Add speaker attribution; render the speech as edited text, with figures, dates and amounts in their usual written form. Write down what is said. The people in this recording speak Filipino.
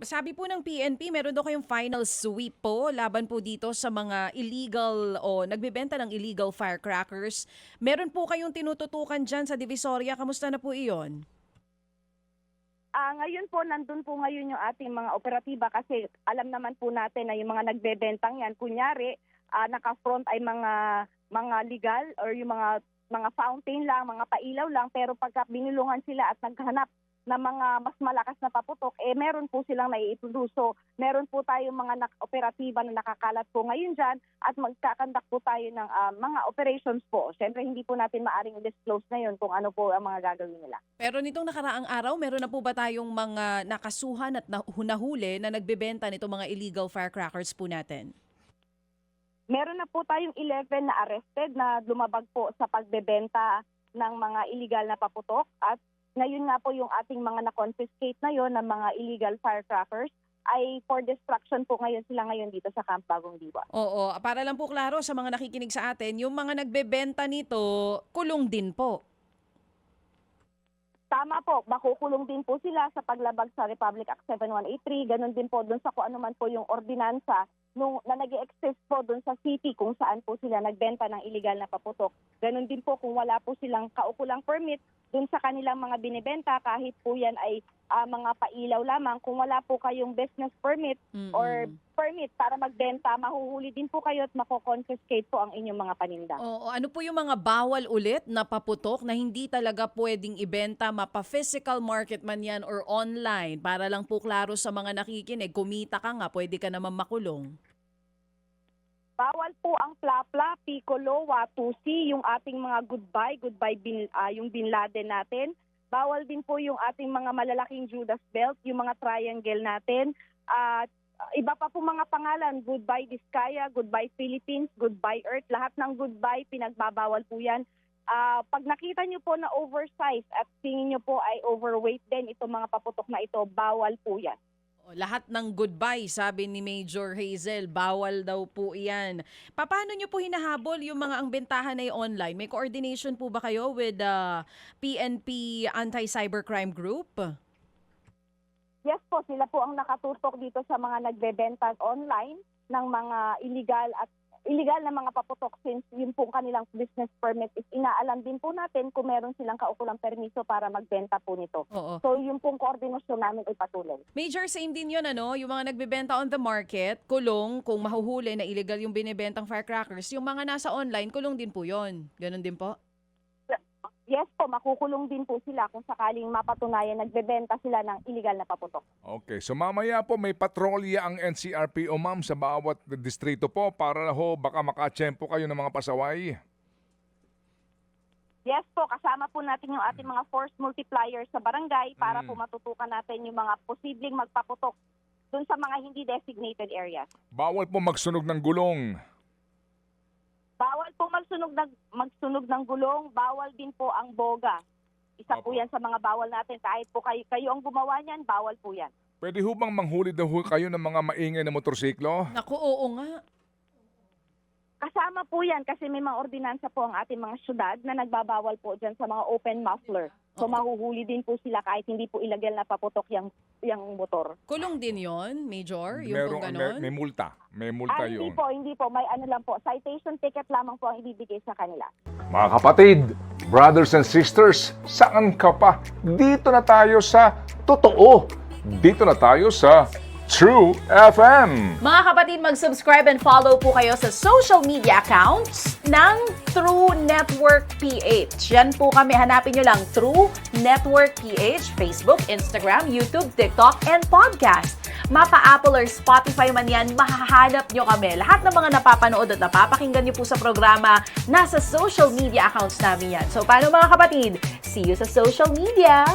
Speaker 1: Sabi po ng PNP, meron daw kayong final sweep po laban po dito sa mga illegal o nagbebenta ng illegal firecrackers. Meron po kayong tinututukan dyan sa Divisoria. Kamusta na po iyon?
Speaker 2: Ngayon po, nandun po ngayon yung ating mga operatiba kasi alam naman po natin na yung mga nagbebentang yan, kunyari, naka-front ay mga legal or yung mga fountain lang, mga pailaw lang, pero pagka binulungan sila at naghanap na mga mas malakas na paputok, meron po silang naiintroduce. So, meron po tayong mga operatiba na nakakalat po ngayon dyan at magkakandak po tayo ng mga operations po. Siyempre, hindi po natin maaring i-disclose na yun kung ano po ang mga gagawin nila.
Speaker 1: Pero nitong nakaraang araw, meron na po ba tayong mga nakasuhan at nahuli na nagbebenta nitong mga illegal firecrackers po natin?
Speaker 2: Meron na po tayong 11 na arrested na lumabag po sa pagbebenta ng mga illegal na paputok at ngayon nga po yung ating mga na-confiscate na yon ng mga illegal firecrackers ay for destruction po sila ngayon dito sa Camp Bagong Diwa.
Speaker 1: Oo, para lang po klaro sa mga nakikinig sa atin, yung mga nagbebenta nito, kulong din po.
Speaker 2: Tama po, makukulong din po sila sa paglabag sa Republic Act 7183. Ganon din po doon sa kung ano man po yung ordinansa na nag-exist po doon sa city kung saan po sila nagbenta ng illegal na paputok. Ganon din po kung wala po silang kaukulang permit doon sa kanilang mga binibenta, kahit po yan ay mga pailaw lamang. Kung wala po kayong business permit or permit para magbenta, mahuhuli din po kayo at mako-confiscate po ang inyong mga paninda.
Speaker 1: Oo, ano po yung mga bawal ulit na paputok na hindi talaga pwedeng ibenta, mapa-physical market man yan or online? Para lang po klaro sa mga nakikinig, kumita ka nga, pwede ka naman makulong.
Speaker 2: Bawal po ang plapla, piccolo, watusi, yung ating mga goodbye yung Bin Laden natin. Bawal din po yung ating mga malalaking Judas belt, yung mga triangle natin. Iba pa po mga pangalan, Goodbye Diskaya, Goodbye Philippines, Goodbye Earth, lahat ng goodbye pinagbabawal po yan. Pag nakita nyo po na oversize at tingin nyo po ay overweight din itong mga paputok na ito, bawal po yan.
Speaker 1: Lahat ng goodbye, sabi ni Major Hazel, bawal daw po iyan. Paano nyo po hinahabol yung mga ang bentahan ay online? May coordination po ba kayo with PNP Anti-Cybercrime Group?
Speaker 2: Yes po, sila po ang nakatutok dito sa mga nagbebenta online ng mga illegal na mga paputok since yun po kanilang business permit is inaalam din po natin kung meron silang kaukulang permiso para magbenta po nito.
Speaker 1: Oo.
Speaker 2: So yung pong koordinasyon namin ay patuloy.
Speaker 1: Major, same din yun, yung mga nagbebenta on the market, kulong, kung mahuhuli na illegal yung binibentang firecrackers, yung mga nasa online, kulong din po yun. Ganon din po?
Speaker 2: Yes po, makukulong din po sila kung sakaling mapatunayan nagbebenta sila ng illegal na paputok.
Speaker 3: Okay, so mamaya po may patrolya ang NCRPO, ma'am, sa bawat distrito po para baka makatsyempo kayo ng mga pasaway.
Speaker 2: Yes po, kasama po natin yung ating mga force multipliers sa barangay para po matutukan natin yung mga posibleng magpaputok dun sa mga hindi designated areas.
Speaker 3: Bawal po magsunog ng gulong.
Speaker 2: Bawal po magsunog ng gulong, bawal din po ang boga. Isa po
Speaker 3: Opo.
Speaker 2: yan sa mga bawal natin. Kahit po kayo ang gumawa niyan, bawal po yan.
Speaker 3: Pwede ho bang manghuli daw kayo ng mga maingay na motorsiklo?
Speaker 1: Naku, oo nga.
Speaker 2: Kasama po yan kasi may mga ordinansa po ang ating mga syudad na nagbabawal po dyan sa mga open muffler. So mahuhuli din po sila kahit hindi po illegal na paputok yung motor.
Speaker 1: Kulong din yon, Major? Yung pong ganon?
Speaker 3: May multa. May multa yun.
Speaker 2: Hindi po. May ano lang po. Citation ticket lamang po ang ibibigay sa kanila.
Speaker 3: Mga kapatid, brothers and sisters, saan ka pa? Dito na tayo sa totoo. Dito na tayo sa True FM.
Speaker 1: Mga kapatid, mag-subscribe and follow po kayo sa social media accounts ng True Network PH. Yan po kami. Hanapin nyo lang True Network PH, Facebook, Instagram, YouTube, TikTok, and podcast. Mapa-Apple or Spotify man yan, mahahanap nyo kami. Lahat ng mga napapanood at napapakinggan nyo po sa programa, nasa social media accounts namin yan. So, paano mga kapatid? See you sa social media!